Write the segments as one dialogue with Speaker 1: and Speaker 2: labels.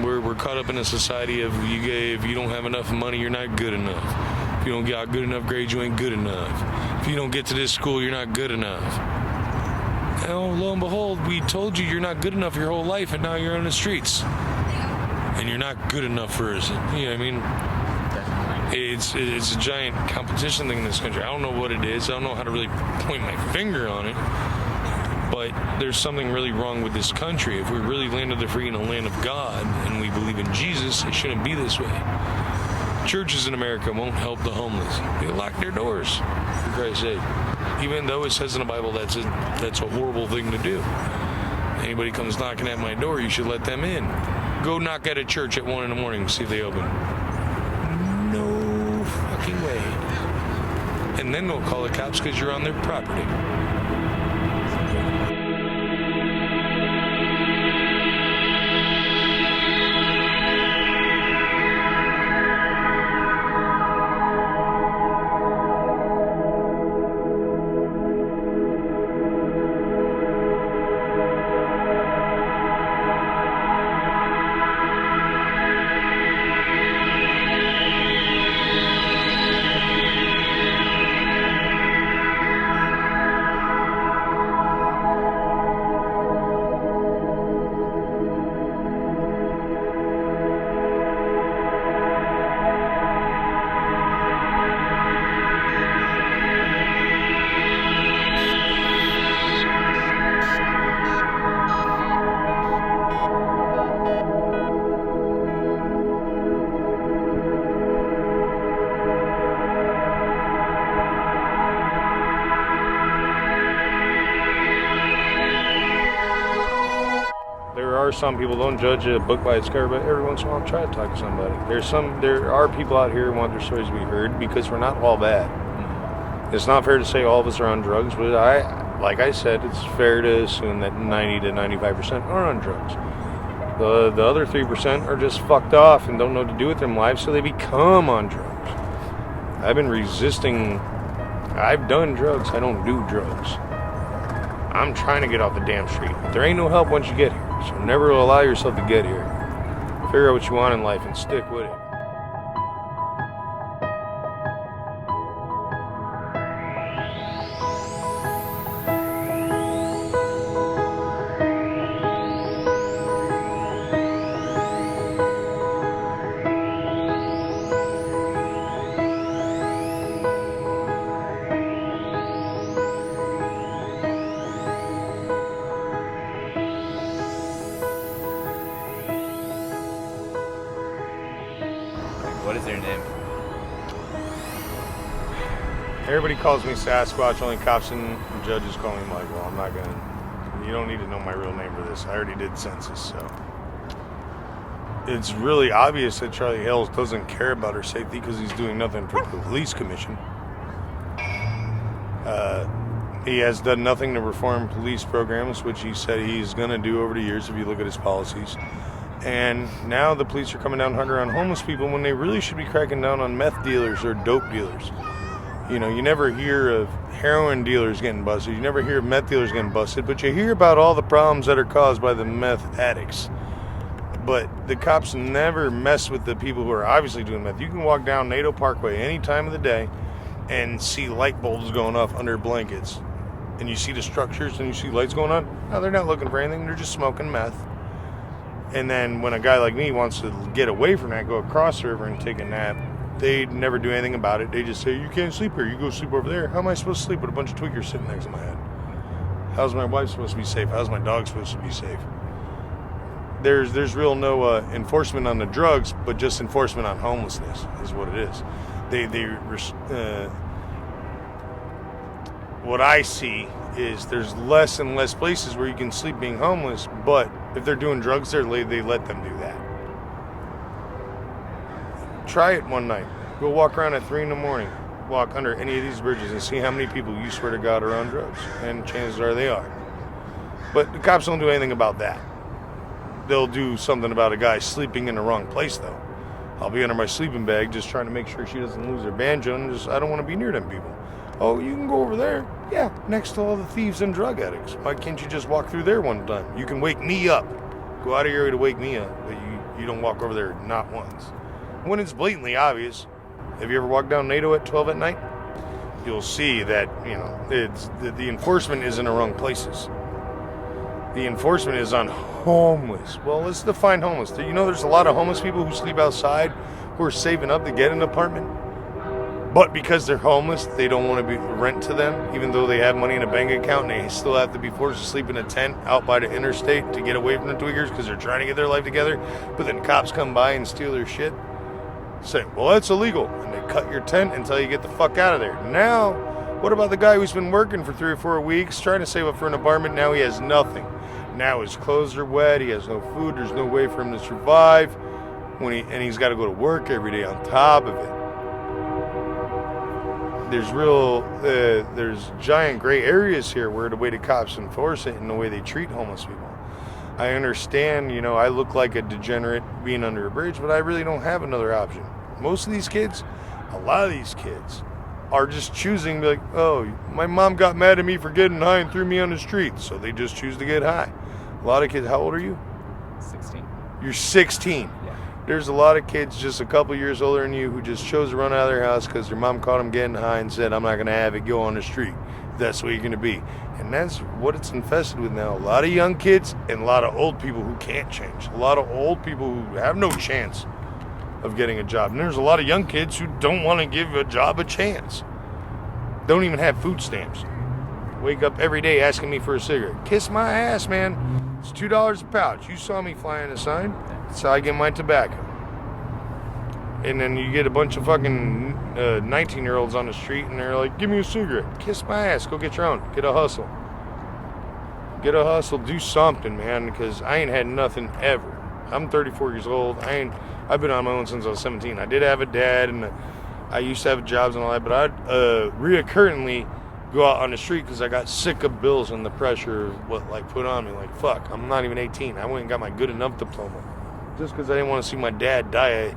Speaker 1: We're caught up in a society of if you don't have enough money, you're not good enough. If you don't get good enough grades, you ain't good enough. If you don't get to this school, you're not good enough. And lo and behold, we told you you're not good enough your whole life, and now you're on the streets. And you're not good enough for us. You know what I mean? It's a giant competition thing in this country. I don't know what it is. I don't know how to really point my finger on it. But there's something really wrong with this country. If we really land of the free and a land of God, and we believe in Jesus, it shouldn't be this way. Churches in America won't help the homeless. They lock their doors, for Christ's sake. Even though it says in the Bible that's a horrible thing to do. Anybody comes knocking at my door, you should let them in. Go knock at a church at 1 a.m, see if they open. No fucking way. And then they'll call the cops because you're on their property. Some people don't judge a book by its cover, but every once in a while try to talk to somebody. There are people out here who want their stories to be heard because we're not all bad. It's not fair to say all of us are on drugs, but like I said, it's fair to assume that 90 to 95% are on drugs. The other 3% are just fucked off and don't know what to do with their lives, so they become on drugs. I've been resisting. I've done drugs. I don't do drugs. I'm trying to get off the damn street. But there ain't no help once you get here. So never allow yourself to get here. Figure out what you want in life and stick with it.
Speaker 2: What is their name?
Speaker 1: Everybody calls me Sasquatch, only cops and judges call me Michael. I'm not gonna, you don't need to know my real name for this. I already did census, so. It's really obvious that Charlie Hales doesn't care about her safety because he's doing nothing for the police commission. He has done nothing to reform police programs, which he said he's gonna do over the years if you look at his policies. And now the police are coming down harder on homeless people when they really should be cracking down on meth dealers or dope dealers. You know, you never hear of heroin dealers getting busted. You never hear of meth dealers getting busted, but you hear about all the problems that are caused by the meth addicts. But the cops never mess with the people who are obviously doing meth. You can walk down NATO Parkway any time of the day and see light bulbs going off under blankets. And you see the structures and you see lights going on. No, they're not looking for anything. They're just smoking meth. And then when a guy like me wants to get away from that, go across the river and take a nap, they never do anything about it. They just say, you can't sleep here. You go sleep over there. How am I supposed to sleep with a bunch of tweakers sitting next to my head? How's my wife supposed to be safe? How's my dog supposed to be safe? There's real no enforcement on the drugs, but just enforcement on homelessness is what it is. What I see is there's less and less places where you can sleep being homeless, but if they're doing drugs there, they let them do that. Try it one night. Go walk around at 3 a.m. Walk under any of these bridges and see how many people you swear to God are on drugs. And chances are they are. But the cops don't do anything about that. They'll do something about a guy sleeping in the wrong place, though. I'll be under my sleeping bag just trying to make sure she doesn't lose her banjo, and I don't want to be near them people. Oh, you can go over there. Yeah, next to all the thieves and drug addicts. Why can't you just walk through there one time? You can wake me up. Go out of your way to wake me up. But You don't walk over there not once. When it's blatantly obvious. Have you ever walked down NATO at 12 at night? You'll see that, it's the enforcement is in the wrong places. The enforcement is on homeless. Well, let's define homeless. There's a lot of homeless people who sleep outside who are saving up to get an apartment. But because they're homeless, they don't want to be rent to them, even though they have money in a bank account, and they still have to be forced to sleep in a tent out by the interstate to get away from the tweakers because they're trying to get their life together. But then cops come by and steal their shit. Say, well, that's illegal. And they cut your tent until you get the fuck out of there. Now, what about the guy who's been working for 3 or 4 weeks, trying to save up for an apartment? Now he has nothing. Now his clothes are wet. He has no food. There's no way for him to survive. And he's got to go to work every day on top of it. There's giant gray areas here where the way the cops enforce it and the way they treat homeless people. I understand, I look like a degenerate being under a bridge, but I really don't have another option. Most of these kids, a lot of these kids, are just choosing to be like, oh, my mom got mad at me for getting high and threw me on the street, so they just choose to get high. A lot of kids, how old are you?
Speaker 2: 16.
Speaker 1: You're 16.
Speaker 2: Yeah.
Speaker 1: There's a lot of kids just a couple years older than you who just chose to run out of their house because their mom caught them getting high and said, I'm not going to have it, go on the street. That's what you're going to be. And that's what it's infested with now. A lot of young kids and a lot of old people who can't change. A lot of old people who have no chance of getting a job. And there's a lot of young kids who don't want to give a job a chance. Don't even have food stamps. Wake up every day asking me for a cigarette. Kiss my ass, man. It's $2 a pouch. You saw me flying a sign. That's how I get my tobacco. And then you get a bunch of fucking 19-year-olds on the street, and they're like, give me a cigarette. Kiss my ass. Go get your own. Get a hustle. Get a hustle. Do something, man, because I ain't had nothing ever. I'm 34 years old. I've been on my own since I was 17. I did have a dad, and I used to have jobs and all that, but I'd reoccurringly go out on the street because I got sick of bills and the pressure put on me. Like, fuck, I'm not even 18. I went and got my good enough diploma just because I didn't want to see my dad die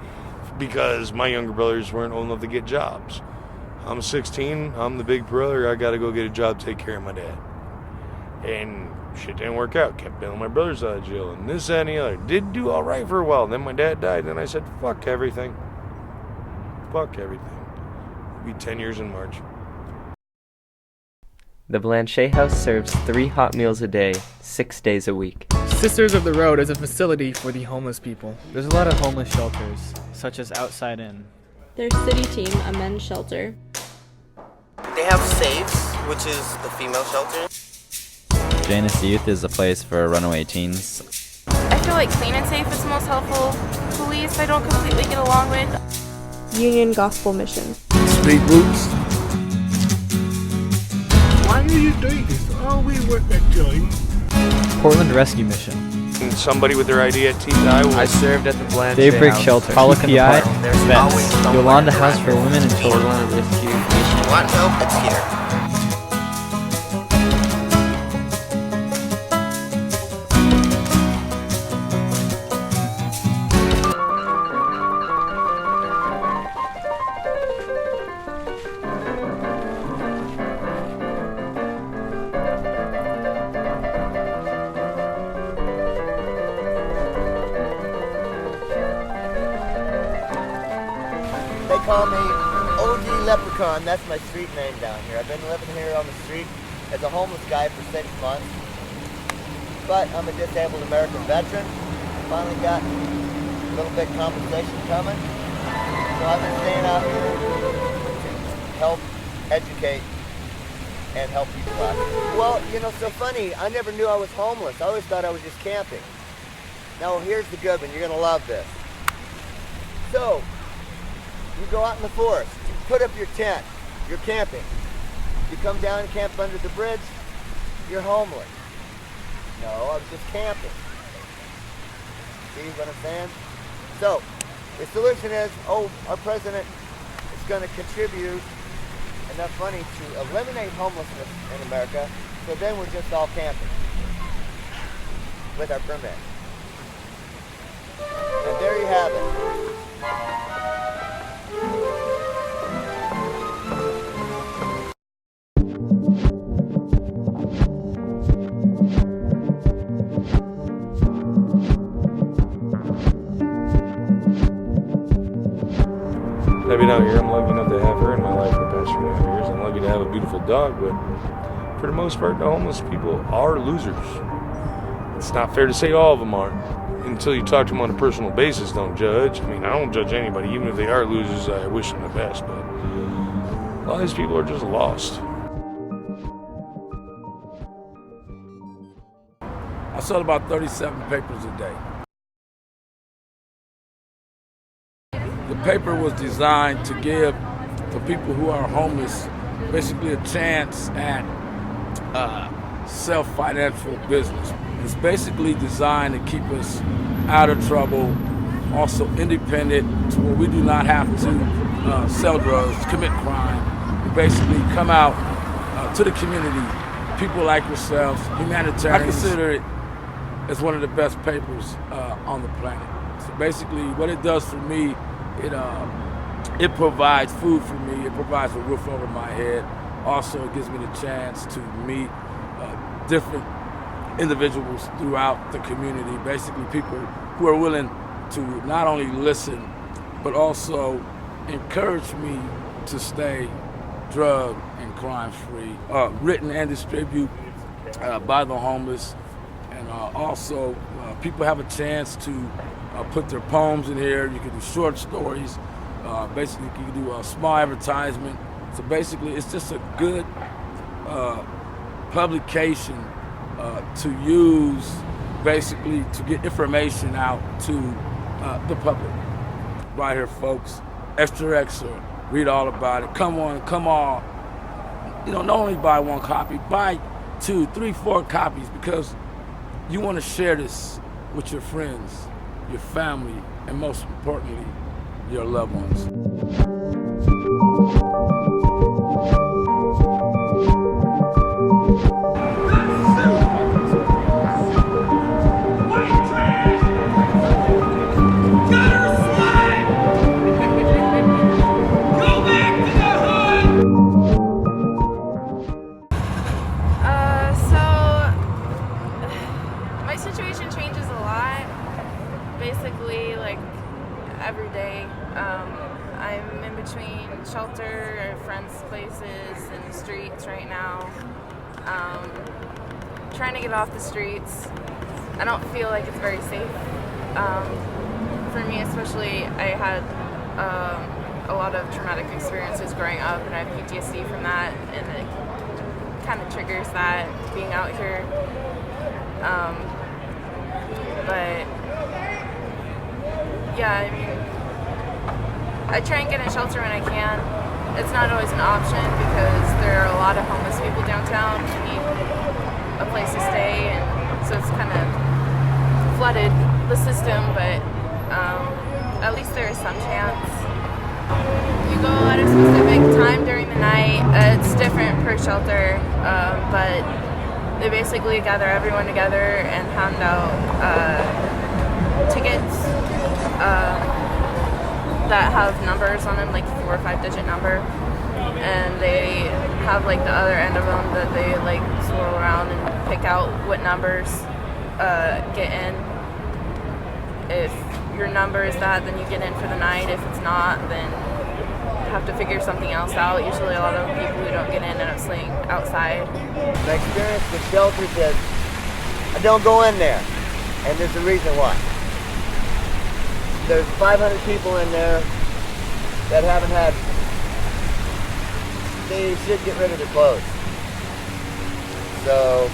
Speaker 1: because my younger brothers weren't old enough to get jobs. I'm 16. I'm the big brother. I got to go get a job, take care of my dad. And shit didn't work out. Kept bailing my brothers out of jail and this, that, and the other. Did do all right for a while. Then my dad died. Then I said, fuck everything. Fuck everything. It'll be 10 years in March.
Speaker 3: The Blanchet House serves 3 hot meals a day, 6 days a week.
Speaker 2: Sisters of the Road is a facility for the homeless people.
Speaker 4: There's a lot of homeless shelters, such as Outside In.
Speaker 5: Their city team, a men's shelter.
Speaker 6: They have Safes, which is the female shelter.
Speaker 7: Janus Youth is a place for runaway teens.
Speaker 8: I feel like Clean and Safe is the most helpful. Police I don't completely get along with.
Speaker 5: Union Gospel Mission.
Speaker 9: Street Roots. Why do you do this? Oh, we work at joint.
Speaker 4: Portland Rescue Mission.
Speaker 1: And somebody with their ID at TI.
Speaker 6: I served at the Blanchet
Speaker 4: Daybreak
Speaker 6: House.
Speaker 4: Shelter. PI. Vets. Yolanda House for Women and Children.
Speaker 6: Portland Rescue Mission. Want help? It's here. They call me OG Leprechaun. That's my street name down here. I've been living here on the street as a homeless guy for 6 months. But I'm a disabled American veteran. Finally got a little bit compensation coming. So I've been staying out here to help educate and help people out. Well, so funny. I never knew I was homeless. I always thought I was just camping. Now here's the good one. You're going to love this. So, you go out in the forest, you put up your tent, you're camping. You come down and camp under the bridge, you're homeless. No, I was just camping. See what I'm saying? So, the solution is, our president is going to contribute enough money to eliminate homelessness in America, so then we're just all camping with our permit. And there you have it.
Speaker 1: I've been out here, I'm lucky enough to have her in my life for the past 3.5 years. I'm lucky to have a beautiful dog, but for the most part, the homeless people are losers. It's not fair to say all of them are. Until you talk to them on a personal basis, don't judge. I mean, I don't judge anybody. Even if they are losers, I wish them the best, but a lot of these people are just lost.
Speaker 10: I sell about 37 papers a day. The paper was designed to give the people who are homeless basically a chance at self-financial business. It's basically designed to keep us out of trouble, also independent, to where we do not have to sell drugs, commit crime. We basically come out to the community, people like yourselves, humanitarians. I consider it as one of the best papers on the planet. So basically what it does for me, it provides food for me, it provides a roof over my head. Also, it gives me the chance to meet different individuals throughout the community, basically people who are willing to not only listen, but also encourage me to stay drug and crime free. Written and distributed by the homeless. And also, people have a chance to put their poems in here. You can do short stories. Basically, you can do a small advertisement. So basically, it's just a good publication to use, basically, to get information out to the public. Right here, folks. Extra, extra. Read all about it. Come on, come on. You know, not only buy one copy, buy 2, 3, 4 copies, because you want to share this with your friends, your family, and most importantly, your loved ones.
Speaker 8: Basically, like every day, I'm in between shelter or friends' places and the streets right now. Trying to get off the streets. I don't feel like it's very safe. For me, especially, I had a lot of traumatic experiences growing up, and I have PTSD from that, and it kind of triggers that being out here. But yeah, I mean, I try and get in shelter when I can. It's not always an option because there are a lot of homeless people downtown who need a place to stay, and so it's kind of flooded the system, but at least there is some chance. You go at a specific time during the night. It's different per shelter, but they basically gather everyone together and hand out tickets that have numbers on them, like 4 or 5 digit number, and they have like the other end of them that they like swirl around and pick out what numbers get in. If your number is that, then you get in for the night. If it's not, then you have to figure something else out. Usually a lot of people who don't get in end up staying outside.
Speaker 6: My experience with shelters is I don't go in there, and there's a reason why. There's 500 people in there that haven't had, they should get rid of their clothes. So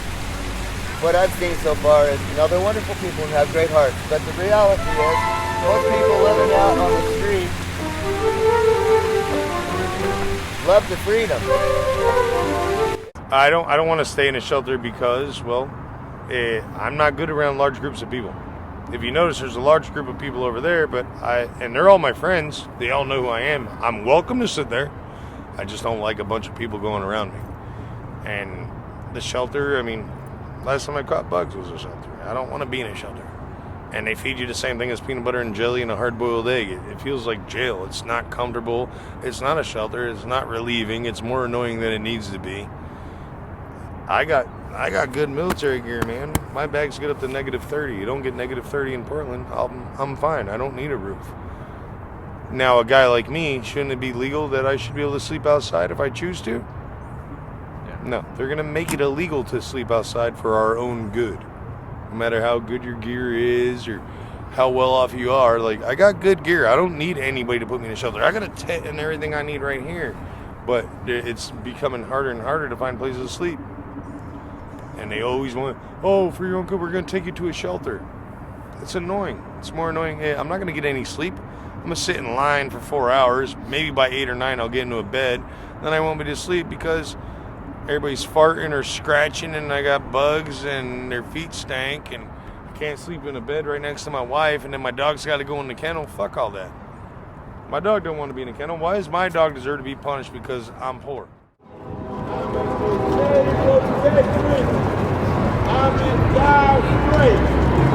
Speaker 6: what I've seen so far is, you know, they're wonderful people and have great hearts, but the reality is most people living out on the street love the freedom.
Speaker 1: I don't want to stay in a shelter because, well, I'm not good around large groups of people. If you notice, there's a large group of people over there, and they're all my friends. They all know who I am. I'm welcome to sit there. I just don't like a bunch of people going around me. And the shelter, I mean, last time I caught bugs was a shelter. I don't want to be in a shelter. And they feed you the same thing as peanut butter and jelly and a hard-boiled egg. It feels like jail. It's not comfortable. It's not a shelter. It's not relieving. It's more annoying than it needs to be. I got good military gear, man. My bags get up to -30. You don't get -30 in Portland. I'm fine. I don't need a roof. Now, a guy like me, shouldn't it be legal that I should be able to sleep outside if I choose to? No, they're going to make it illegal to sleep outside for our own good. No matter how good your gear is or how well off you are. Like, I got good gear. I don't need anybody to put me in a shelter. I got a tent and everything I need right here. But it's becoming harder and harder to find places to sleep. And they always want, oh, for your own good, we're going to take you to a shelter. It's annoying. It's more annoying. Hey, I'm not going to get any sleep. I'm going to sit in line for 4 hours. Maybe by 8 or 9 I'll get into a bed. Then I won't be to sleep because everybody's farting or scratching and I got bugs and their feet stank and I can't sleep in a bed right next to my wife and then my dog's got to go in the kennel. Fuck all that. My dog don't want to be in a kennel. Why does my dog deserve to be punished because I'm poor?
Speaker 9: I'm in dire straits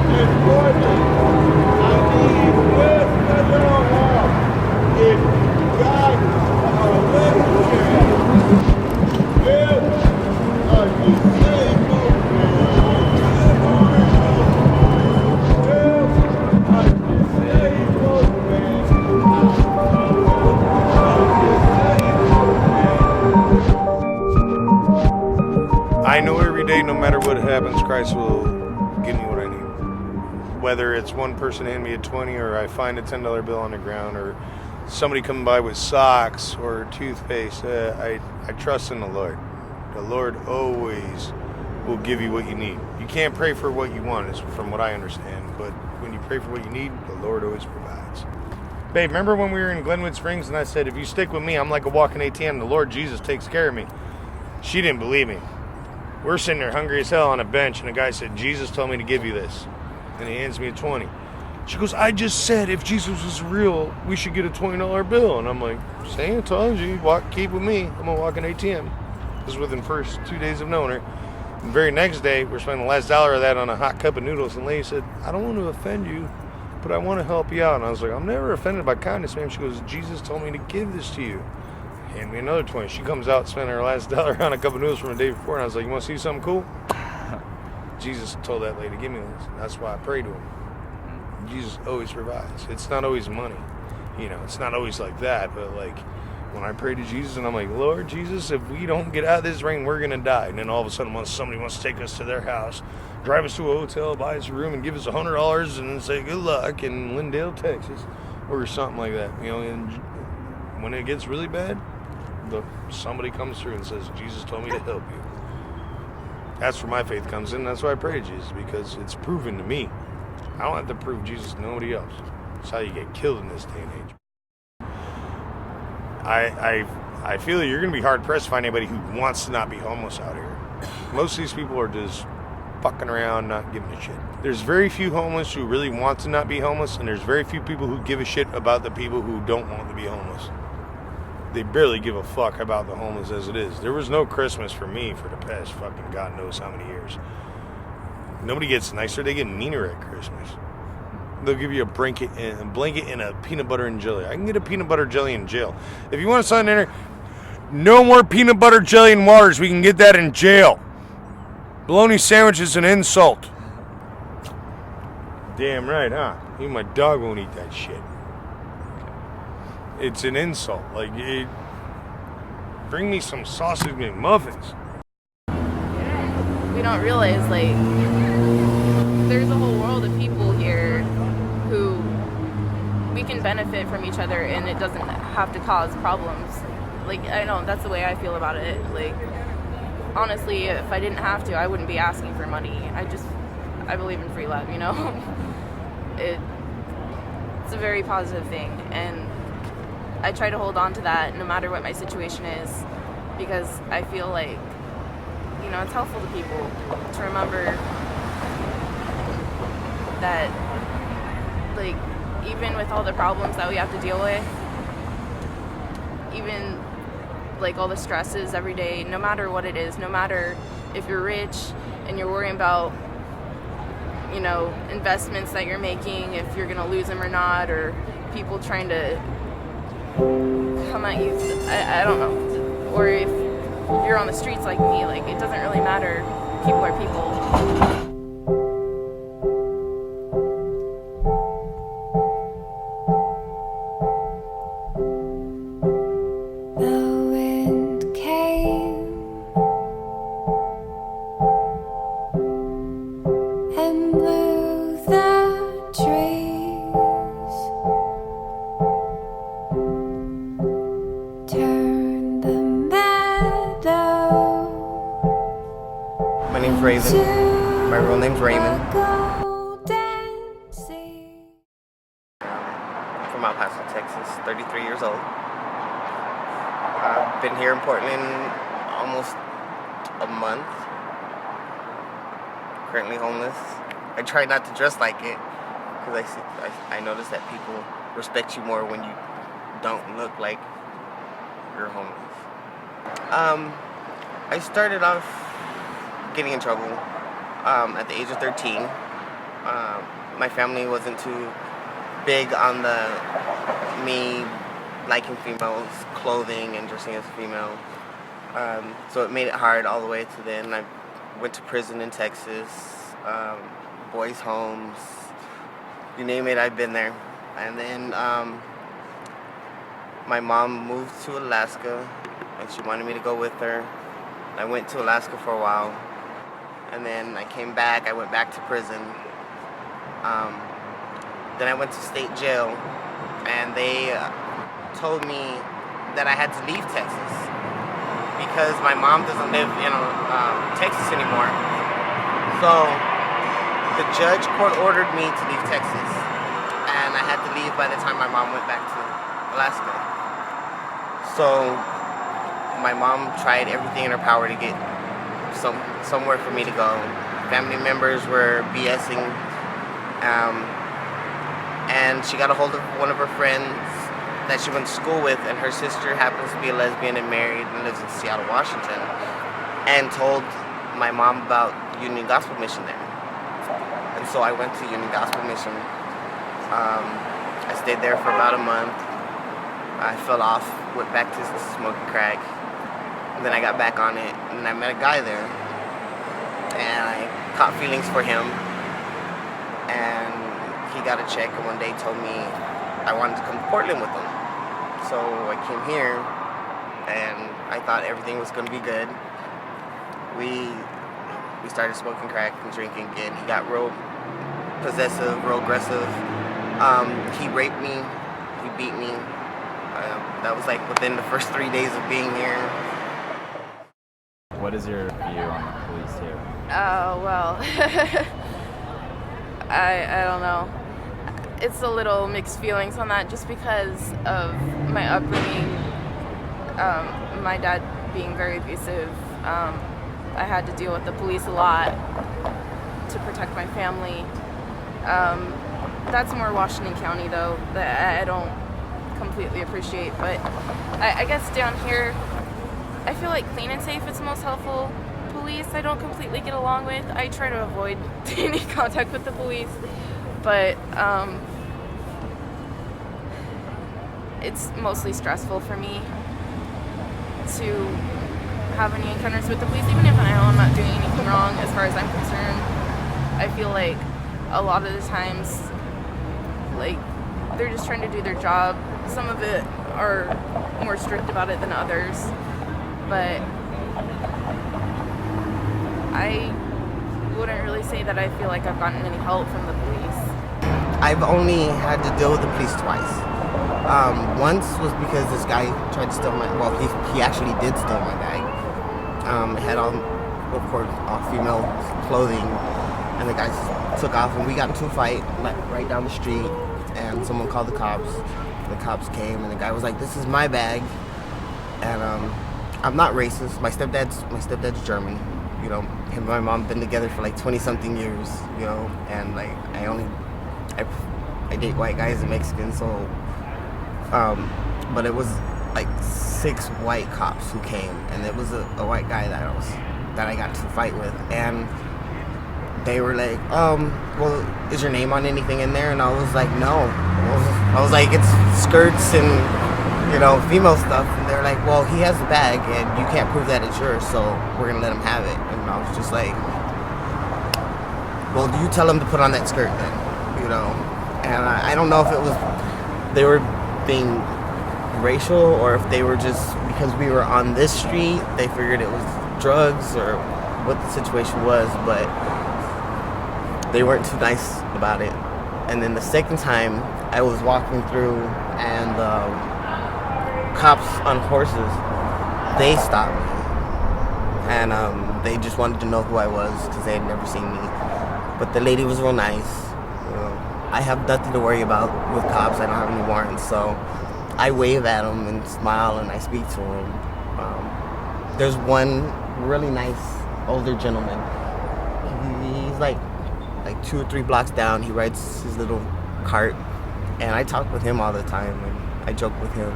Speaker 9: and Portland. I need good federal help. If God or a legislature will a disabled
Speaker 1: I know every day, no matter what happens, Christ will give me what I need. Whether it's one person hand me a 20 or I find a $10 bill on the ground or somebody coming by with socks or toothpaste, I trust in the Lord. The Lord always will give you what you need. You can't pray for what you want, is from what I understand. But when you pray for what you need, the Lord always provides. Babe, remember when we were in Glenwood Springs and I said, if you stick with me, I'm like a walking ATM. The Lord Jesus takes care of me. She didn't believe me. We're sitting there hungry as hell on a bench, and the guy said, Jesus told me to give you this. And he hands me a 20. She goes, I just said if Jesus was real, we should get a $20 bill. And I'm like, Scientology, keep with me. I'm going to walk an ATM. This was within the first 2 days of knowing her. And the very next day, we're spending the last dollar of that on a hot cup of noodles. And the lady said, I don't want to offend you, but I want to help you out. And I was like, I'm never offended by kindness, ma'am. She goes, Jesus told me to give this to you. Hand me another 20. She comes out spending her last dollar on a cup of noodles from the day before. And I was like, you want to see something cool? Jesus told that lady, give me this. And that's why I pray to him. Jesus always provides. It's not always money. You know, it's not always like that. But like when I pray to Jesus and I'm like, Lord Jesus, if we don't get out of this rain, we're going to die. And then all of a sudden somebody wants to take us to their house, drive us to a hotel, buy us a room and give us $100 and then say good luck in Lindale, Texas or something like that. You know, and when it gets really bad, somebody comes through and says, Jesus told me to help you. That's where my faith comes in. That's why I pray to Jesus, because it's proven to me. I don't have to prove Jesus to nobody else. That's how you get killed in this day and age. I feel that you're going to be hard-pressed to find anybody who wants to not be homeless out here. Most of these people are just fucking around, not giving a shit. There's very few homeless who really want to not be homeless, and there's very few people who give a shit about the people who don't want to be homeless. They barely give a fuck about the homeless as it is. There was no Christmas for me for the past fucking God knows how many years. Nobody gets nicer. They get meaner at Christmas. They'll give you a blanket and a peanut butter and jelly. I can get a peanut butter jelly in jail. If you want to sign in there, no more peanut butter jelly and waters. We can get that in jail. Bologna sandwich is an insult. Damn right, huh? Even my dog won't eat that shit. It's an insult. Like, bring me some sausage McMuffins.
Speaker 8: We don't realize, like, there's a whole world of people here who we can benefit from each other and it doesn't have to cause problems. Like, I know, that's the way I feel about it. Like, honestly, if I didn't have to, I wouldn't be asking for money. I believe in free love, you know? It's a very positive thing, and I try to hold on to that no matter what my situation is, because I feel like, you know, it's helpful to people to remember that, like, even with all the problems that we have to deal with, even like all the stresses every day, no matter what it is, no matter if you're rich and you're worrying about, you know, investments that you're making, if you're gonna lose them or not, or people trying to come at you, I don't know, or if you're on the streets like me, like, it doesn't really matter. People are people.
Speaker 11: from El Paso, Texas, 33 years old. I've been here in Portland almost a month. Currently homeless. I try not to dress like it because I notice that people respect you more when you don't look like you're homeless. I started off getting in trouble at the age of 13. My family wasn't too big on me liking females' clothing and dressing as a female. So it made it hard all the way to then. I went to prison in Texas, boys' homes, you name it, I've been there. And then my mom moved to Alaska and she wanted me to go with her. I went to Alaska for a while. And then I came back, I went back to prison. Then I went to state jail and they told me that I had to leave Texas because my mom doesn't live in Texas anymore. So the judge court-ordered me to leave Texas and I had to leave by the time my mom went back to Alaska. So my mom tried everything in her power to get somewhere for me to go. Family members were BSing, and she got a hold of one of her friends that she went to school with, and her sister happens to be a lesbian and married and lives in Seattle, Washington, and told my mom about Union Gospel Mission there. And so I went to Union Gospel Mission. I stayed there for about a month. I fell off, went back to smoking crack. And then I got back on it, and I met a guy there, and I caught feelings for him, and he got a check, and one day told me I wanted to come to Portland with him. So I came here, and I thought everything was going to be good. We started smoking crack and drinking again. He got real possessive, real aggressive. He raped me, he beat me. That was like within the first 3 days of being here.
Speaker 7: What is your view on the police here?
Speaker 8: Well, I don't know. It's a little mixed feelings on that just because of my upbringing. My dad being very abusive. I had to deal with the police a lot to protect my family. That's more Washington County though, that I don't completely appreciate. But I guess down here, I feel like Clean and Safe is the most helpful. Police I don't completely get along with. I try to avoid any contact with the police, but it's mostly stressful for me to have any encounters with the police, even if I know I'm not doing anything wrong as far as I'm concerned. I feel like a lot of the times, like, they're just trying to do their job. Some of it are more strict about it than others, but I wouldn't really say that I feel like I've gotten any help from the police.
Speaker 11: I've only had to deal with the police twice. Once was because this guy tried to steal he actually did steal my bag. It had all female clothing, and the guy took off, and we got into a fight right down the street, and someone called the cops. The cops came, and the guy was like, "This is my bag," and I'm not racist. My stepdad's German. You know, him and my mom have been together for like 20-something years, you know, and like I date white guys and Mexicans, so but it was like 6 white cops who came, and it was a white guy that I got to fight with, and they were like, well, is your name on anything in there? And I was like, no. I was like, it's skirts and, you know, female stuff. And they're like, well, he has the bag, and you can't prove that it's yours, so we're gonna let him have it. And I was just like, well, you tell him to put on that skirt then, you know. And I don't know if it was they were being racial, or if they were just, because we were on this street, they figured it was drugs or what the situation was, but they weren't too nice about it. And then the second time I was walking through, and cops on horses, they stopped me, and they just wanted to know who I was because they had never seen me. But the lady was real nice. You know, I have nothing to worry about with cops. I don't have any warrants, so I wave at them and smile and I speak to them. There's one really nice older gentleman. He's like 2 or 3 blocks down. He rides his little cart, and I talk with him all the time, and I joke with him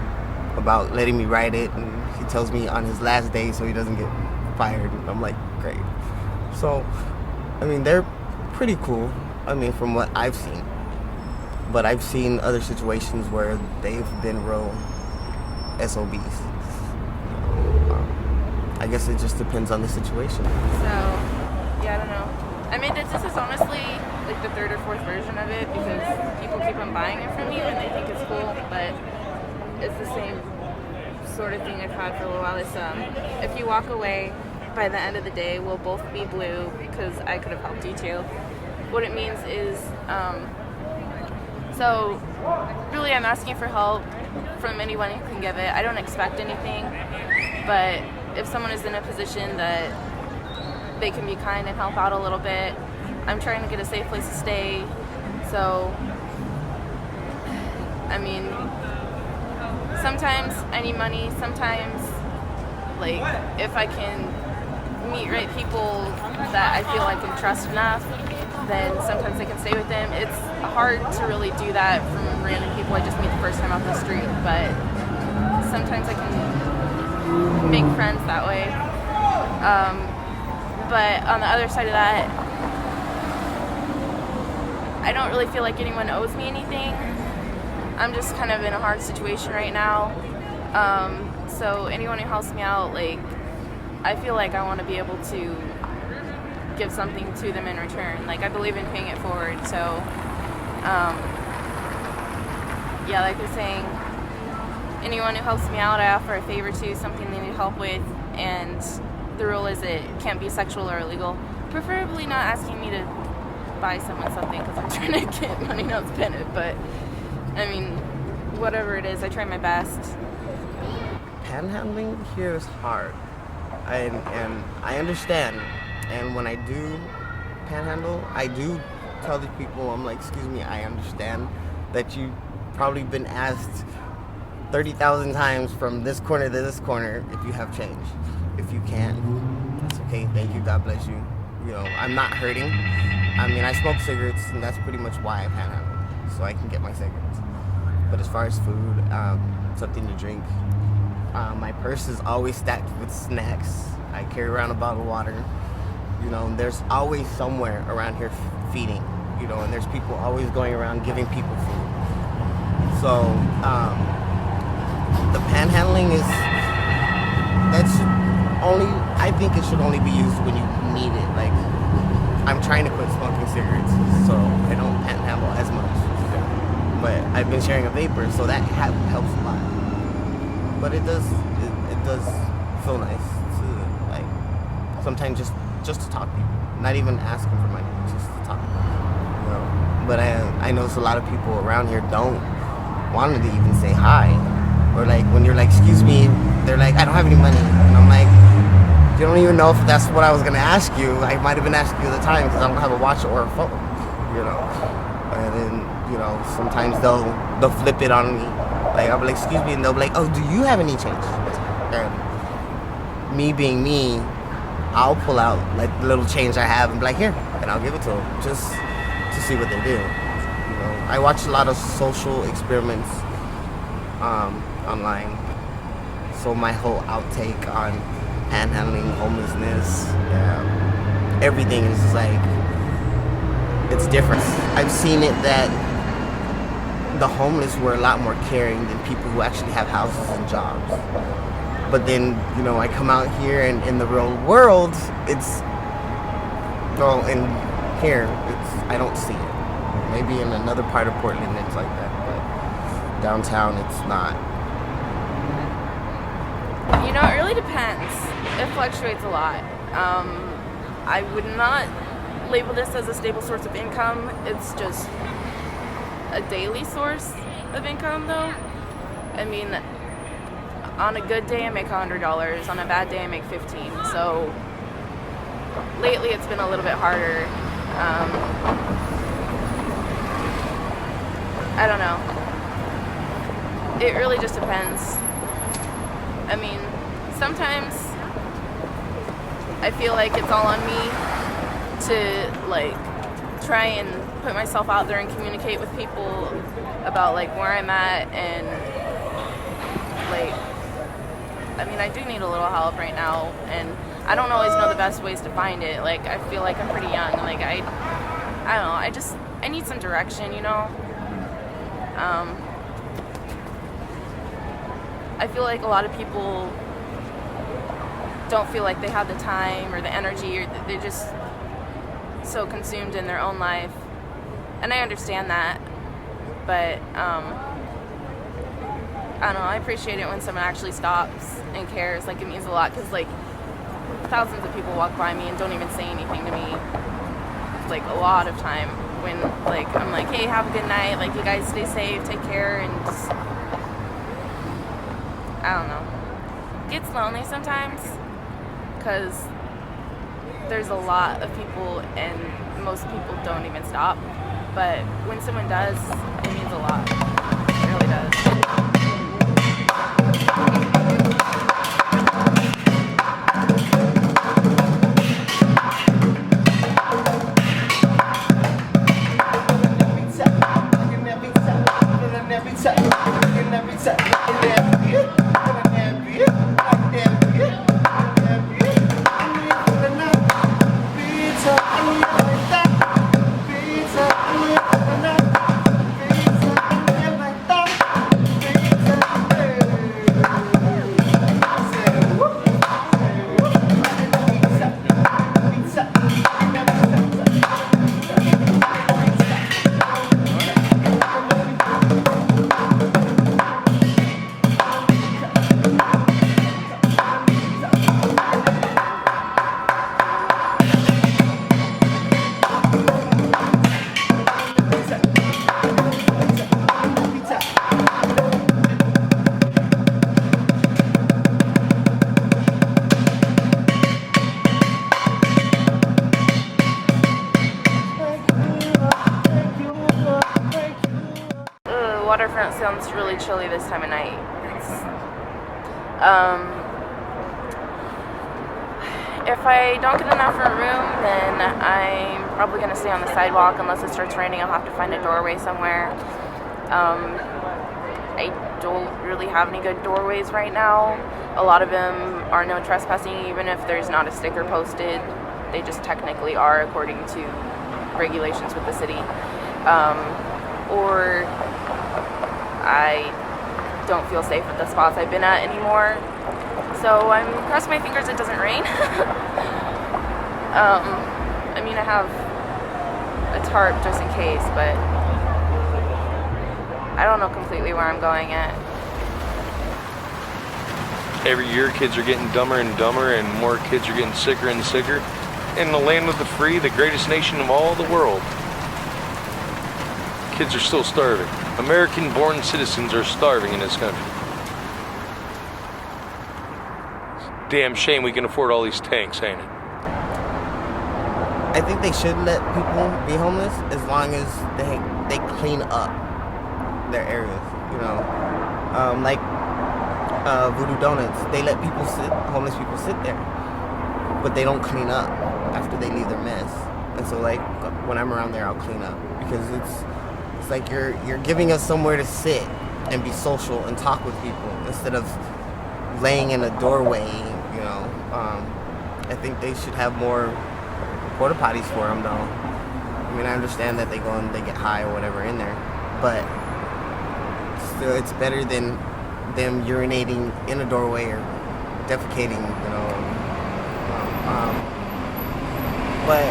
Speaker 11: about letting me ride it, and he tells me on his last day so he doesn't get fired. And I'm like, great. So, I mean, they're pretty cool, I mean, from what I've seen. But I've seen other situations where they've been real SOBs. I guess it just depends on the situation.
Speaker 8: So, yeah, I don't know. I mean, this is honestly like the 3rd or 4th version of it because people keep on buying it from you and they think it's cool, but it's the same sort of thing I've had for a little while. It's, if you walk away, by the end of the day, we'll both be blue because I could have helped you too. What it means is, so really I'm asking for help from anyone who can give it. I don't expect anything, but if someone is in a position that they can be kind and help out a little bit, I'm trying to get a safe place to stay. So, I mean, sometimes I need money, sometimes, like, if I can meet right people that I feel I can trust enough, then sometimes I can stay with them. It's hard to really do that from random people I just meet the first time off the street, but sometimes I can make friends that way. But on the other side of that, I don't really feel like anyone owes me anything. I'm just kind of in a hard situation right now. So anyone who helps me out, like, I feel like I want to be able to give something to them in return. Like, I believe in paying it forward. So, yeah, like I was saying, anyone who helps me out, I offer a favor to, something they need help with, and the rule is it can't be sexual or illegal. Preferably not asking me to buy someone something because I'm trying to get money, not spend it. But, I mean, whatever it is, I try my best.
Speaker 11: Panhandling here is hard, and I understand. And when I do panhandle, I do tell these people, I'm like, excuse me, I understand that you've probably been asked 30,000 times from this corner to this corner if you have change. If you can't, that's okay. Thank you. God bless you. You know, I'm not hurting. I mean, I smoke cigarettes, and that's pretty much why I panhandle, so I can get my cigarettes. But as far as food, something to drink, my purse is always stacked with snacks. I carry around a bottle of water. You know, and there's always somewhere around here feeding. You know, and there's people always going around giving people food. So, the panhandling is, I think it should only be used when you need it. Like, I'm trying to quit smoking cigarettes, so I don't panhandle as much. But I've been sharing a vapor, so that helps a lot. But it does feel nice to, like, sometimes just to talk to people. Not even asking for money, just to talk. You know? But I notice a lot of people around here don't want to even say hi. Or like when you're like, excuse me, they're like, I don't have any money. And I'm like, you don't even know if that's what I was gonna ask you. I might have been asking you at the time because I don't have a watch or a phone, you know. And then, you know, sometimes they'll flip it on me. Like, I'll be like, excuse me, and they'll be like, oh, do you have any change? And me being me, I'll pull out like the little change I have and be like, here, and I'll give it to them just to see what they do. You know, I watch a lot of social experiments online, so my whole outtake on panhandling, homelessness, everything is like, it's different. I've seen it that the homeless were a lot more caring than people who actually have houses and jobs. But then, you know, I come out here and in the real world, it's, well, in here, I don't see it. Maybe in another part of Portland it's like that, but downtown it's not.
Speaker 8: You know, it really depends. It fluctuates a lot. I would not label this as a stable source of income. It's just a daily source of income, though. I mean, on a good day I make $100. On a bad day I make $15. So lately it's been a little bit harder. I don't know. It really just depends. I mean, sometimes I feel like it's all on me to like try and put myself out there and communicate with people about like where I'm at, and like, I mean, I do need a little help right now, and I don't always know the best ways to find it. Like, I feel like I'm pretty young. Like, I don't know. I need some direction, you know? I feel like a lot of people don't feel like they have the time or the energy, or they're just so consumed in their own life. And I understand that, but I don't know, I appreciate it when someone actually stops and cares. Like, it means a lot, because like thousands of people walk by me and don't even say anything to me, like a lot of time, when like I'm like, hey, have a good night, like you guys stay safe, take care, and just, I don't know, it gets lonely sometimes because there's a lot of people and most people don't even stop, but when someone does, it means a lot. It really does. Waterfront sounds really chilly this time of night. If I don't get enough room, then I'm probably going to stay on the sidewalk. Unless it starts raining, I'll have to find a doorway somewhere. I don't really have any good doorways right now. A lot of them are no trespassing, even if there's not a sticker posted. They just technically are, according to regulations with the city. Or I don't feel safe at the spots I've been at anymore. So I'm crossing my fingers it doesn't rain. I mean, I have a tarp just in case, but I don't know completely where I'm going yet.
Speaker 1: Every year, kids are getting dumber and dumber, and more kids are getting sicker and sicker. In the land of the free, the greatest nation of all the world, kids are still starving. American-born citizens are starving in this country. Damn shame we can afford all these tanks, ain't it?
Speaker 11: I think they should let people be homeless as long as they clean up their areas, you know. Like Voodoo Donuts, they let homeless people sit there, but they don't clean up after they leave their mess. And so, like, when I'm around there, I'll clean up, because it's like you're giving us somewhere to sit and be social and talk with people instead of laying in a doorway, you know. I think they should have more porta potties for them, though. I mean, I understand that they go and they get high or whatever in there, but still, it's better than them urinating in a doorway or defecating, you know. But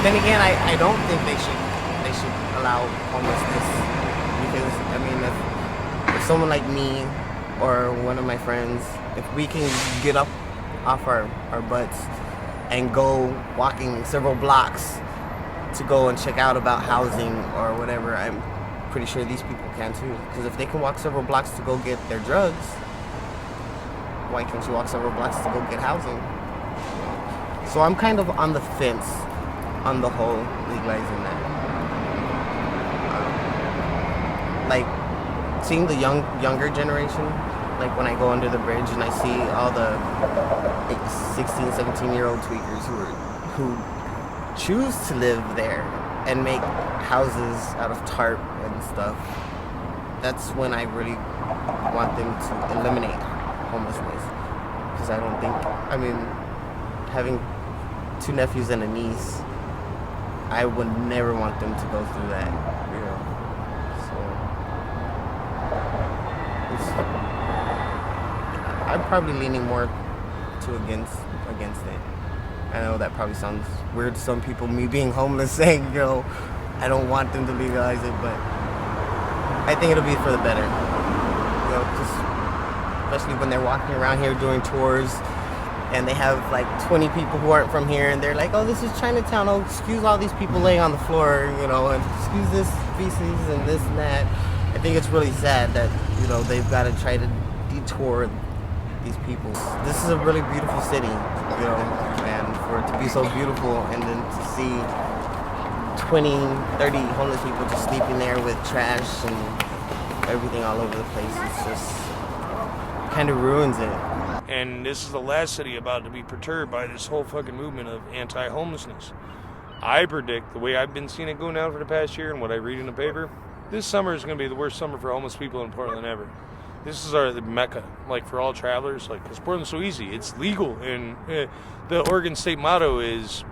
Speaker 11: then again, I don't think they should allow homelessness, because I mean, if someone like me or one of my friends, if we can get up off our butts and go walking several blocks to go and check out about housing or whatever, I'm pretty sure these people can too. Because if they can walk several blocks to go get their drugs, why can't you walk several blocks to go get housing? So I'm kind of on the fence on the whole legalizing that. like seeing the younger generation, like when I go under the bridge and I see all the 16, 17-year-old tweakers who choose to live there and make houses out of tarp and stuff. That's when I really want them to eliminate homelessness. Because I don't think, I mean, having 2 nephews and a niece, I would never want them to go through that, you know. So I'm probably leaning more to against it. I know that probably sounds weird to some people, me being homeless, saying, you know, I don't want them to legalize it, but I think it'll be for the better. You know, just especially when they're walking around here doing tours and they have like 20 people who aren't from here and they're like, oh, this is Chinatown, oh, excuse all these people laying on the floor, you know, and excuse this feces and this and that. I think it's really sad that, you know, they've got to try to detour these people. This is a really beautiful city, you know, and for it to be so beautiful and then to see 20, 30 homeless people just sleeping there with trash and everything all over the place, it's just kind of ruins it.
Speaker 1: And this is the last city about to be perturbed by this whole fucking movement of anti-homelessness. I predict, the way I've been seeing it going down for the past year and what I read in the paper, this summer is going to be the worst summer for homeless people in Portland ever. This is the mecca, like for all travelers, like, because Portland's so easy. It's legal, and the Oregon state motto is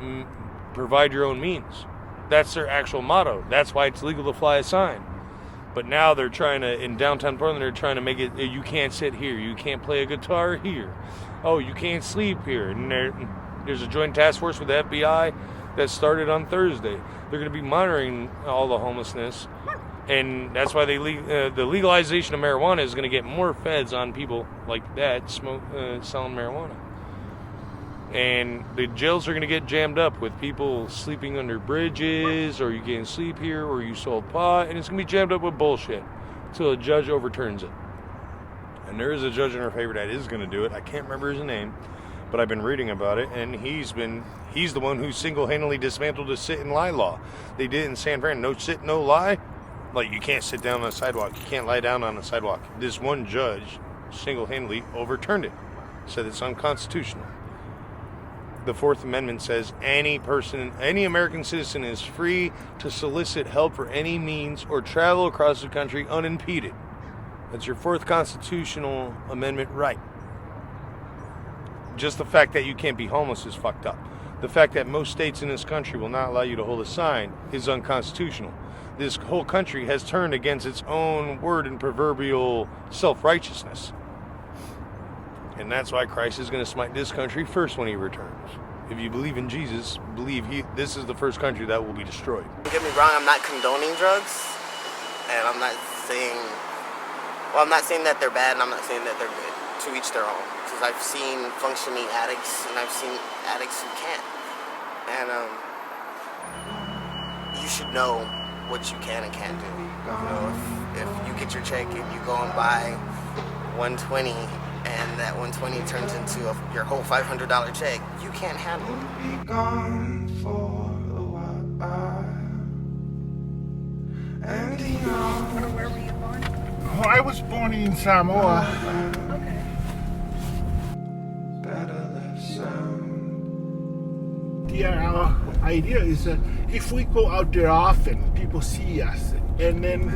Speaker 1: provide your own means. That's their actual motto. That's why it's legal to fly a sign. But now they're trying to, in downtown Portland, they're trying to make it, you can't sit here, you can't play a guitar here, oh, you can't sleep here. And there's a joint task force with the FBI that started on Thursday. They're going to be monitoring all the homelessness, and that's why the legalization of marijuana is going to get more feds on people like that selling marijuana. And the jails are going to get jammed up with people sleeping under bridges, or you can't sleep here, or you sold pot, and it's going to be jammed up with bullshit until a judge overturns it. And there is a judge in our favor that is going to do it. I can't remember his name, but I've been reading about it, and he's the one who single-handedly dismantled the sit and lie law. They did it in San Fran, no sit, no lie. Like, you can't sit down on the sidewalk, you can't lie down on the sidewalk. This one judge single-handedly overturned it, said it's unconstitutional. The Fourth Amendment says any American citizen is free to solicit help for any means or travel across the country unimpeded. That's your Fourth Constitutional Amendment right. Just the fact that you can't be homeless is fucked up. The fact that most states in this country will not allow you to hold a sign is unconstitutional. This whole country has turned against its own word and proverbial self-righteousness. And that's why Christ is going to smite this country first when he returns. If you believe in Jesus, this is the first country that will be destroyed.
Speaker 11: Don't get me wrong, I'm not condoning drugs, and I'm not saying that they're bad, and I'm not saying that they're good. To each their own. Because I've seen functioning addicts, and I've seen addicts who can't. And you should know what you can and can't do. You know, if you get your check and you go and buy 120, and that 120 turns into your whole $500 check, you can't handle it. Be gone for a while. And
Speaker 9: where were you born? Oh, I was born in Samoa.
Speaker 8: Okay.
Speaker 9: Yeah, our idea is that if we go out there often, people see us. And then,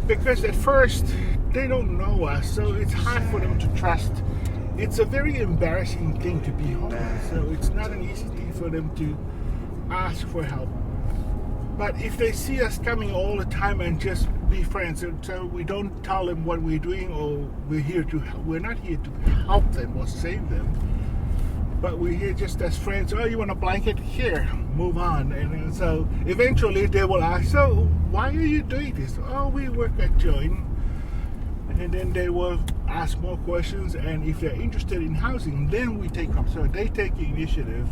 Speaker 9: because at first, they don't know us, so it's hard for them to trust. It's a very embarrassing thing to be homeless, so it's not an easy thing for them to ask for help. But if they see us coming all the time and just be friends, so we don't tell them what we're doing, or we're not here to help them or save them, but we're here just as friends. Oh, you want a blanket? Here, move on. And so eventually they will ask, so why are you doing this? Oh, we work at Join. And then they will ask more questions, and if they're interested in housing, then we take up. So they take the initiative,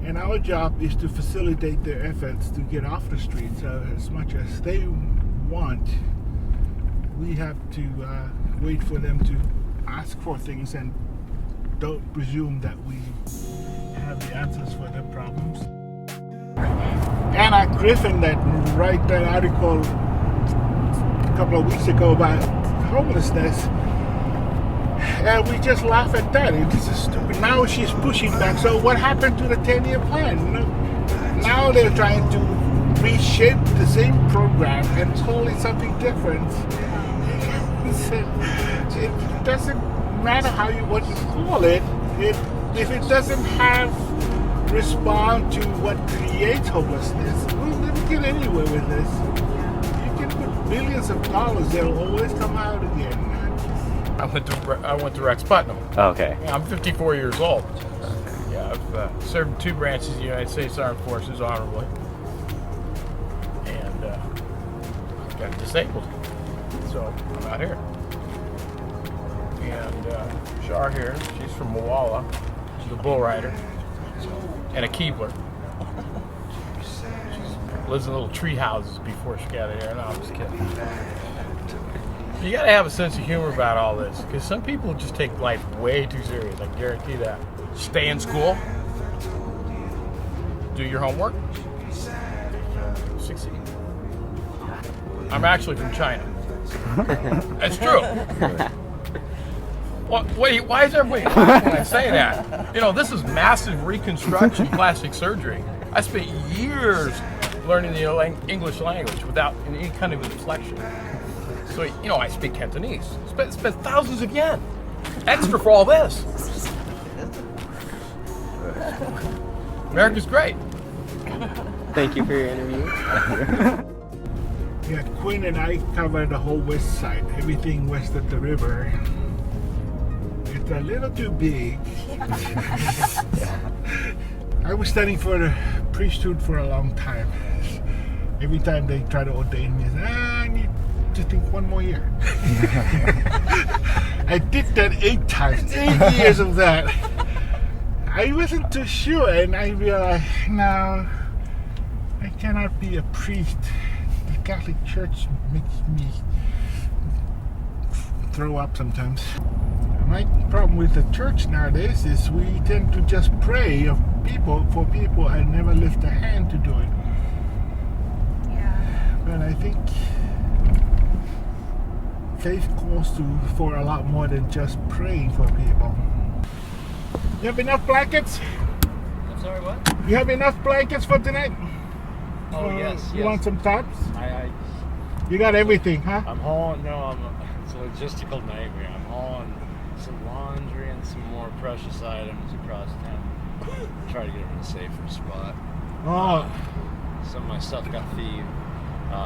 Speaker 9: and our job is to facilitate their efforts to get off the street. So as much as they want, we have to wait for them to ask for things and don't presume that we have the answers for their problems. Anna Griffin, that wrote that article a couple of weeks ago about homelessness. And we just laugh at that. This is stupid. Now she's pushing back. So what happened to the 10-year plan? Now they're trying to reshape the same program and call it something different. It doesn't matter what you call it. If it doesn't respond to what creates homelessness, we'll never get anywhere with this. You can put billions of dollars, they'll always come out again.
Speaker 12: I went to Rex Putnam.
Speaker 7: Okay.
Speaker 12: Yeah, I'm 54 years old. Yeah, I've served 2 branches of the United States Armed Forces honorably, and got disabled, so I'm out here. And Shar here, she's from Moala. She's a bull rider and a Keebler. She lives in little tree houses before she got here. No, I'm just kidding. You gotta have a sense of humor about all this, because some people just take life way too serious. I guarantee that. Stay in school. Do your homework. Succeed. I'm actually from China. That's true. Why is everybody laughing when I say that? You know, this is massive reconstruction plastic surgery. I spent years learning the English language without any kind of inflection. So, you know, I speak Cantonese. Spent thousands of yen extra for all this. America's great.
Speaker 3: Thank you for your interview.
Speaker 9: Yeah, Quinn and I cover the whole west side, everything west of the river. It's a little too big. I was studying for the priesthood for a long time. Every time they try to ordain me, I say, I need to think one more year. I did that 8 times, 8 years of that. I wasn't too sure, and I realized, no, I cannot be a priest. The Catholic Church makes me throw up sometimes. My problem with the church nowadays is we tend to just pray for people and never lift a hand to do it.
Speaker 8: Yeah.
Speaker 9: But I think faith calls for a lot more than just praying for people. You have enough blankets?
Speaker 13: I'm sorry, what?
Speaker 9: You have enough blankets for tonight?
Speaker 13: Oh, yes.
Speaker 9: You want some tops? You got everything, huh?
Speaker 13: I'm hauling, it's a logistical nightmare. I'm hauling some laundry and some more precious items across town. Try to get them in a safer spot.
Speaker 9: Oh.
Speaker 13: Some of my stuff got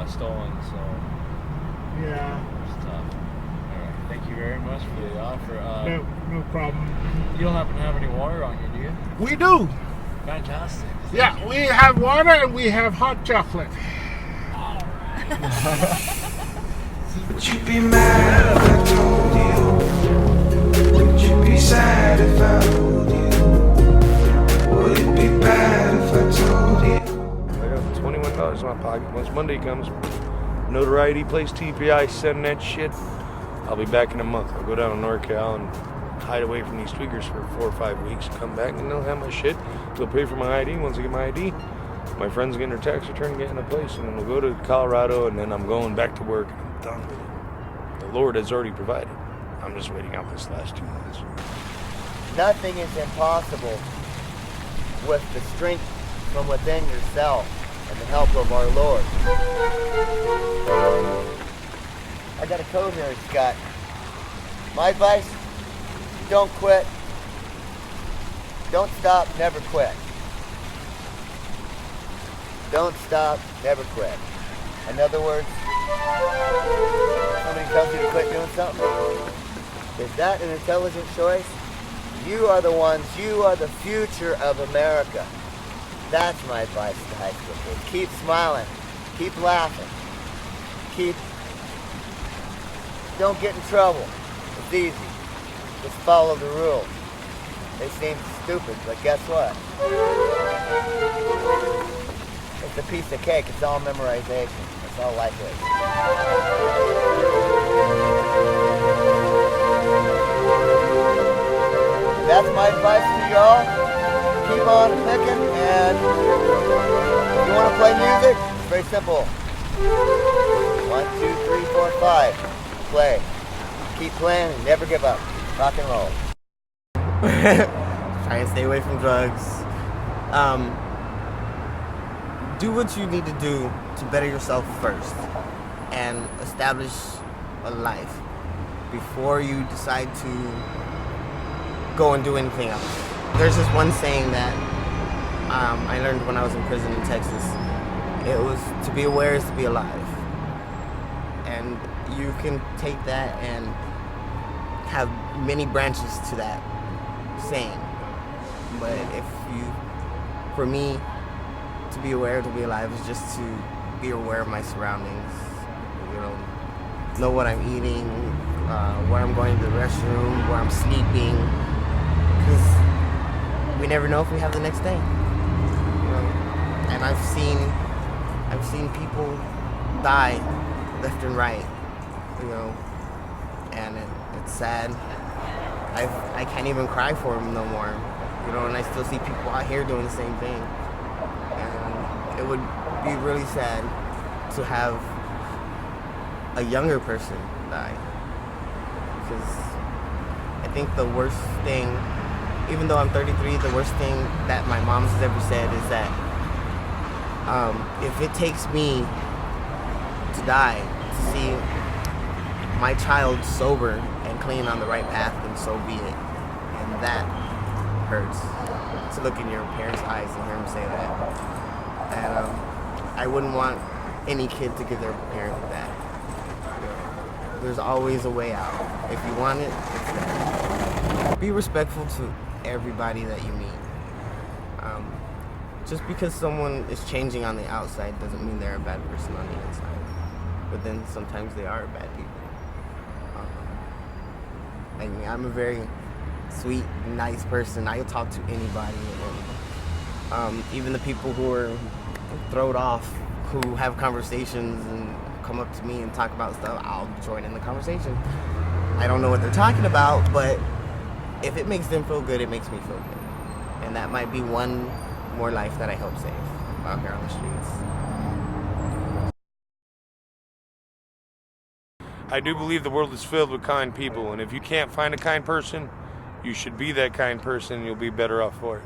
Speaker 13: stolen, so
Speaker 9: yeah,
Speaker 13: it's tough. All right, thank you very much for the offer.
Speaker 9: No problem.
Speaker 13: You don't happen to have any water on you, do you?
Speaker 9: We do.
Speaker 13: Fantastic.
Speaker 9: Yeah, we have water and we have hot chocolate.
Speaker 13: All right.
Speaker 14: Would you be mad if I told you? Would you be sad if I told you? Would it be bad if I told you?
Speaker 1: I got $21 in my pocket. Once Monday comes, notoriety plays TPI, send that shit. I'll be back in a month. I'll go down to NorCal and hide away from these tweakers for 4 or 5 weeks. Come back and they'll have my shit. They'll pay for my ID. Once I get my ID, my friends getting their tax return, getting a place, and then we'll go to Colorado, and then I'm going back to work. I'm done with it. The Lord has already provided. I'm just waiting out this last 2 months.
Speaker 6: Nothing is impossible with the strength from within yourself and the help of our Lord. I got a code here, Scott. My advice, don't quit. Don't stop, never quit. Don't stop, never quit. In other words, somebody tells you to quit doing something. Is that an intelligent choice? You are the ones, you are the future of America. That's my advice to high school kids. Keep smiling, keep laughing, don't get in trouble. It's easy. Just follow the rules. They seem stupid, but guess what? It's a piece of cake. It's all memorization. That's all life is. That's my advice to y'all. Keep on picking, and if you want to play music, it's very simple. 1, 2, 3, 4, 5. play. Keep playing and never give up. Rock and roll.
Speaker 11: Try and stay away from drugs. Do what you need to do to better yourself first and establish a life before you decide to go and do anything else. There's this one saying that I learned when I was in prison in Texas. It was, to be aware is to be alive. And you can take that and have many branches to that saying. But for me, to be aware, to be alive is just to be aware of my surroundings. Know what I'm eating, where I'm going to the restroom, where I'm sleeping. Because we never know if we have the next day. And I've seen people die left and right, and it's sad. I can't even cry for them no more, and I still see people out here doing the same thing. And it would be really sad to have a younger person die, because I think the worst thing, even though I'm 33, the worst thing that my mom has ever said is that if it takes me to die to see my child sober and clean on the right path, then so be it. And that hurts, to look in your parents' eyes and hear them say that. And I wouldn't want any kid to give their parent that. There's always a way out. If you want it, it's there. Be respectful to everybody that you meet. Just because someone is changing on the outside doesn't mean they're a bad person on the inside. But then sometimes they are bad people. I'm a very sweet, nice person. I'll talk to anybody. And, even the people who are thrown off, who have conversations and come up to me and talk about stuff, I'll join in the conversation. I don't know what they're talking about, but if it makes them feel good, it makes me feel good. And that might be one more life that I help save out here on the streets.
Speaker 1: I do believe the world is filled with kind people, and if you can't find a kind person, you should be that kind person and you'll be better off for it.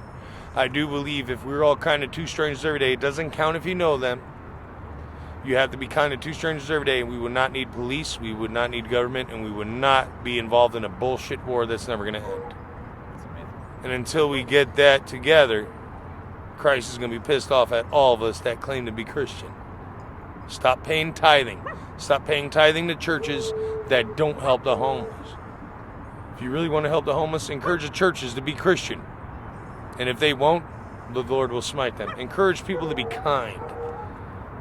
Speaker 1: I do believe if we're all kind to two strangers every day, it doesn't count if you know them. You have to be kind to two strangers every day, and we would not need police, we would not need government, and we would not be involved in a bullshit war that's never going to end. And until we get that together, Christ is going to be pissed off at all of us that claim to be Christian. Stop paying tithing. Stop paying tithing to churches that don't help the homeless. If you really want to help the homeless, encourage the churches to be Christian. And if they won't, the Lord will smite them. Encourage people to be kind.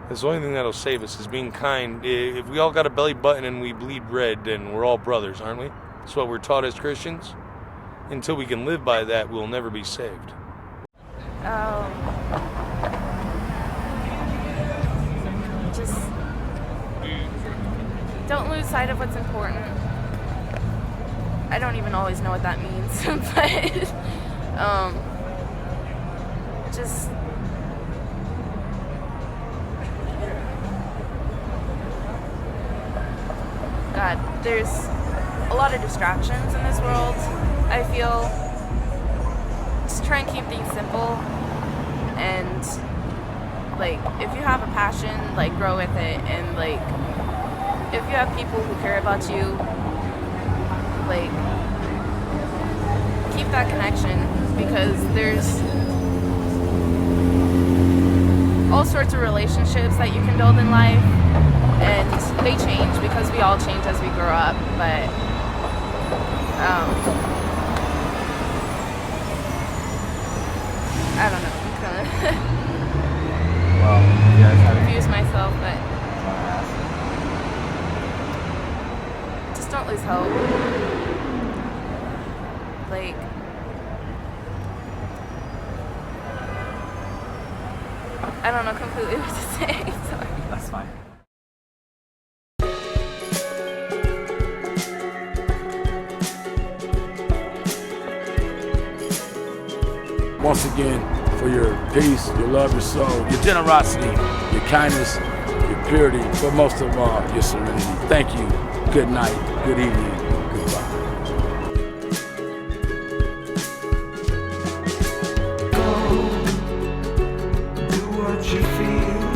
Speaker 1: That's the only thing that'll save us, is being kind. If we all got a belly button and we bleed red, then we're all brothers, aren't we? That's what we're taught as Christians. Until we can live by that, we'll never be saved.
Speaker 8: Just don't lose sight of what's important. I don't even always know what that means, but just God, there's a lot of distractions in this world. I feel just try and keep things simple, and like if you have a passion, like grow with it, and like if you have people who care about you, like keep that connection, because there's all sorts of relationships that you can build in life, and they change because we all change as we grow up, but I don't know, I'm kind of
Speaker 7: well, you guys have
Speaker 8: confuse myself, but just don't lose hope. Like, I don't know completely what to say, sorry.
Speaker 7: That's fine.
Speaker 10: Once again, for your peace, your love, your soul, your generosity, your kindness, your purity, but most of all, your serenity. Thank you. good night, good evening, goodbye.
Speaker 14: Do what you feel.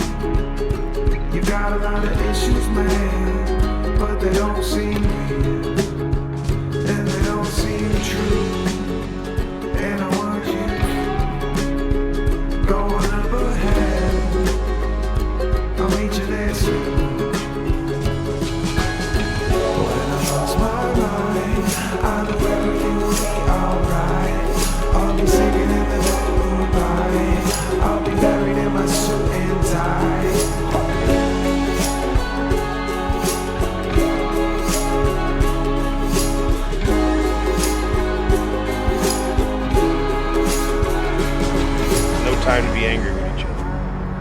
Speaker 14: You got a lot of issues, man, but they don't seem real, and they don't seem true. And I want you going up ahead. I'll meet you there soon. When I lost my mind, I know everything will be alright. I'll be singing in the moonlight. I'll be buried in my suit and tie.
Speaker 1: No time to be angry with each other.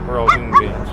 Speaker 1: We're all human beings.